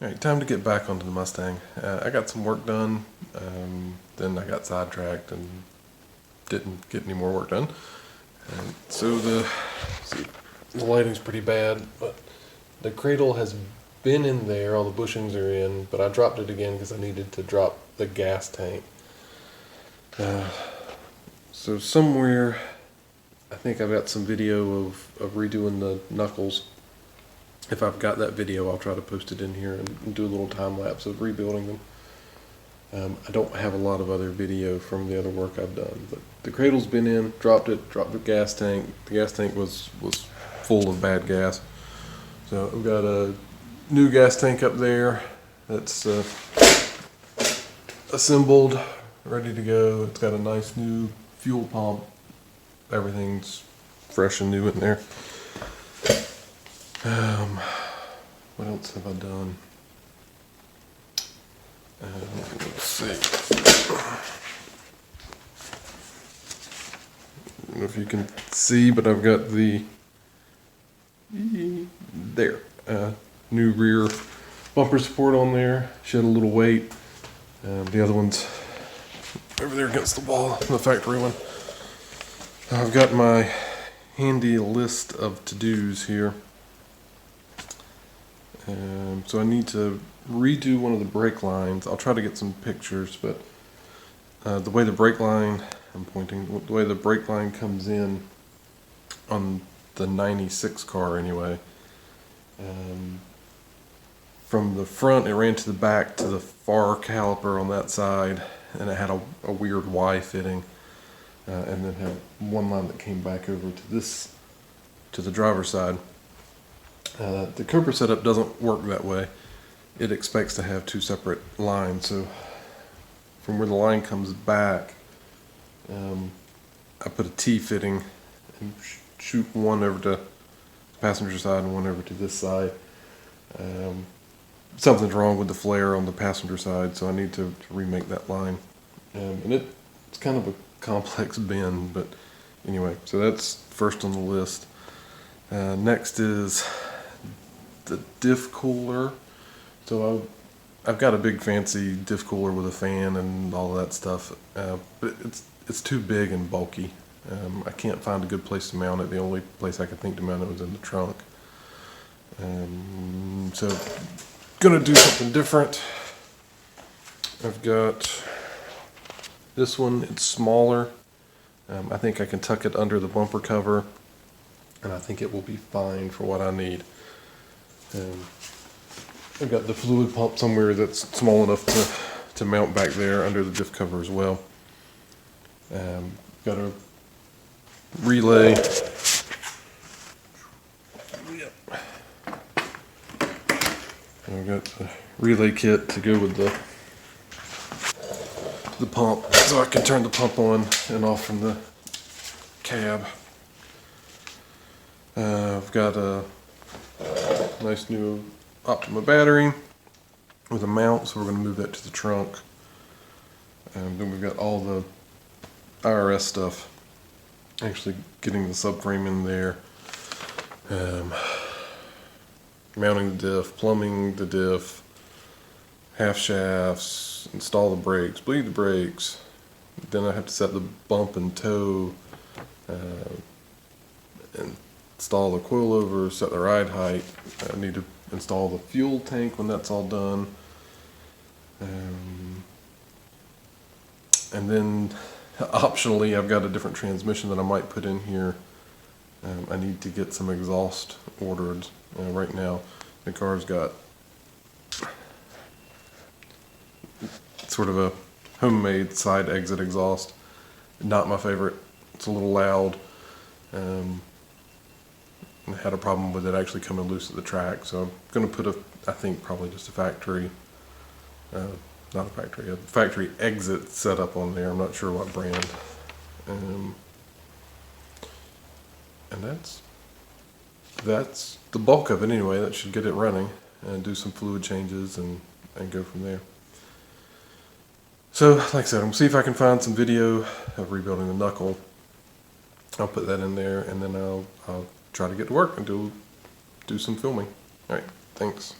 Alright, time to get back onto the Mustang. I got some work done, then I got sidetracked and didn't get any more work done. So the lighting's pretty bad, but the cradle has been in there, all the bushings are in, but I dropped it again because I needed to drop the gas tank. So somewhere, I think I've got some video of redoing the knuckles. If I've got that video, I'll try to post it in here and do a little time lapse of rebuilding them. I don't have a lot of other video from the other work I've done, but the cradle's been in, dropped the gas tank. The gas tank was full of bad gas. So I've got a new gas tank up there that's assembled, ready to go. It's got a nice new fuel pump. Everything's fresh and new in there. What else have I done? Let's see. I don't know if you can see, but I've got the new rear bumper support on there. Shed a little weight. The other one's over there against the wall, the factory one. I've got my handy list of to-dos here. So I need to redo one of the brake lines. I'll try to get some pictures, but the way the brake line, the way the brake line comes in on the 96 car anyway, from the front it ran to the back to the far caliper on that side, and it had a weird Y fitting, and then had one line that came back over to the driver's side. The Cobra setup doesn't work that way. It expects to have two separate lines. So from where the line comes back, I put a T fitting and shoot one over to the passenger side and one over to this side. Something's wrong with the flare on the passenger side, so I need to remake that line. And it's kind of a complex bend, but anyway, so that's first on the list. Next is the diff cooler. So I've got a big fancy diff cooler with a fan and all of that stuff, but it's too big and bulky. I can't find a good place to mount it. The only place I could think to mount it was in the trunk. So gonna do something different. I've got this one. It's smaller. I think I can tuck it under the bumper cover, and I think it will be fine for what I need. I've got the fluid pump somewhere that's small enough to mount back there under the diff cover as well. Got a relay. I've got the relay kit to go with the pump, so I can turn the pump on and off from the cab. I've got a nice new Optima battery with a mount, so we're going to move that to the trunk. And then we've got all the IRS stuff, actually getting the subframe in there, mounting the diff, plumbing the diff, half shafts, install the brakes, bleed the brakes. Then I have to set the bump and toe, and install the coilover, set the ride height. I need to install the fuel tank when that's all done. And then optionally, I've got a different transmission that I might put in here. I need to get some exhaust ordered. Right now, the car's got sort of a homemade side exit exhaust. Not my favorite. It's a little loud. I had a problem with it actually coming loose at the track, so I'm going to put I think probably just a factory exit setup on there. I'm not sure what brand. And that's the bulk of it anyway. That should get it running, and do some fluid changes and go from there. So like I said, I'm going to see if I can find some video of rebuilding the knuckle. I'll put that in there, and then I'll try to get to work and do some filming. All right, thanks.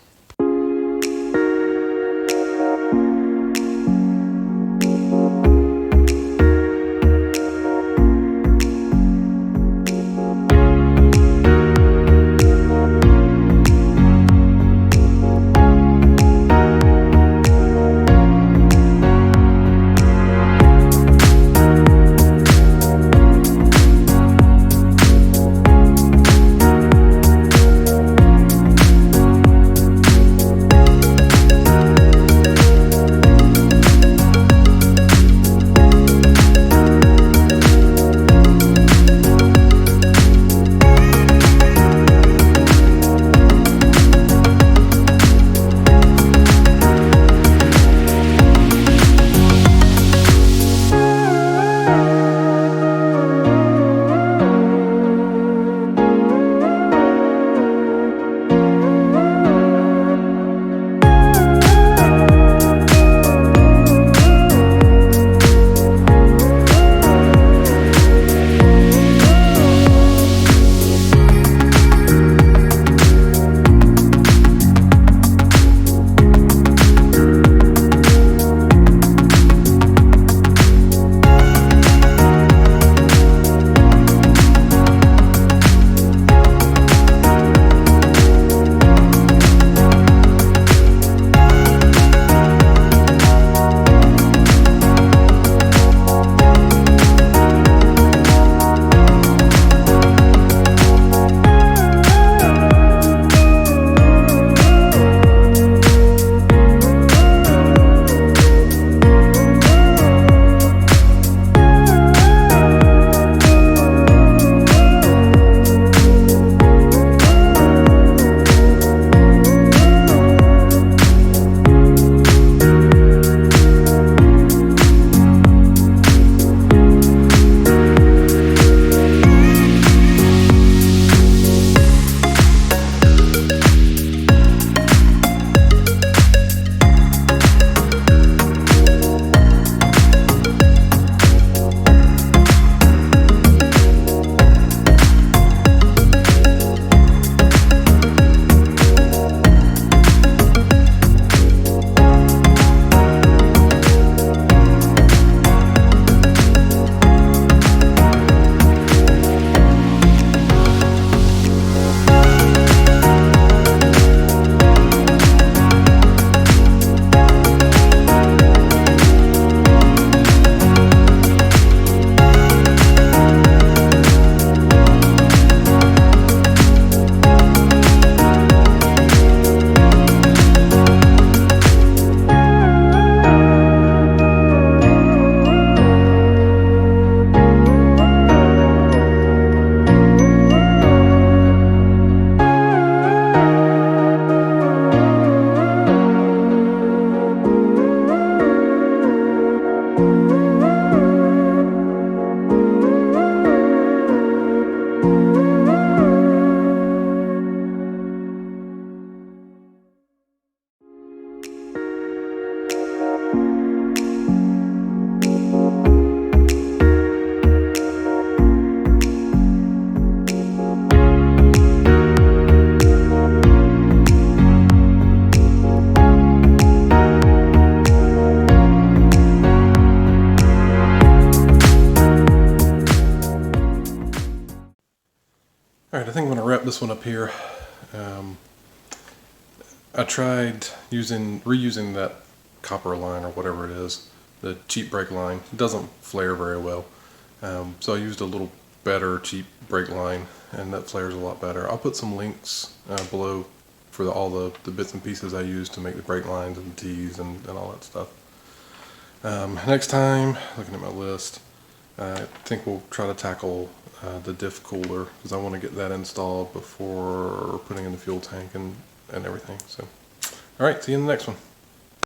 this one up here. I tried reusing that copper line or whatever it is, the cheap brake line. It doesn't flare very well. So I used a little better cheap brake line, and that flares a lot better. I'll put some links below for all the bits and pieces I use to make the brake lines and the T's and all that stuff. Next time, looking at my list, I think we'll try to tackle the diff cooler, because I want to get that installed before putting in the fuel tank and everything. So, all right, see you in the next one.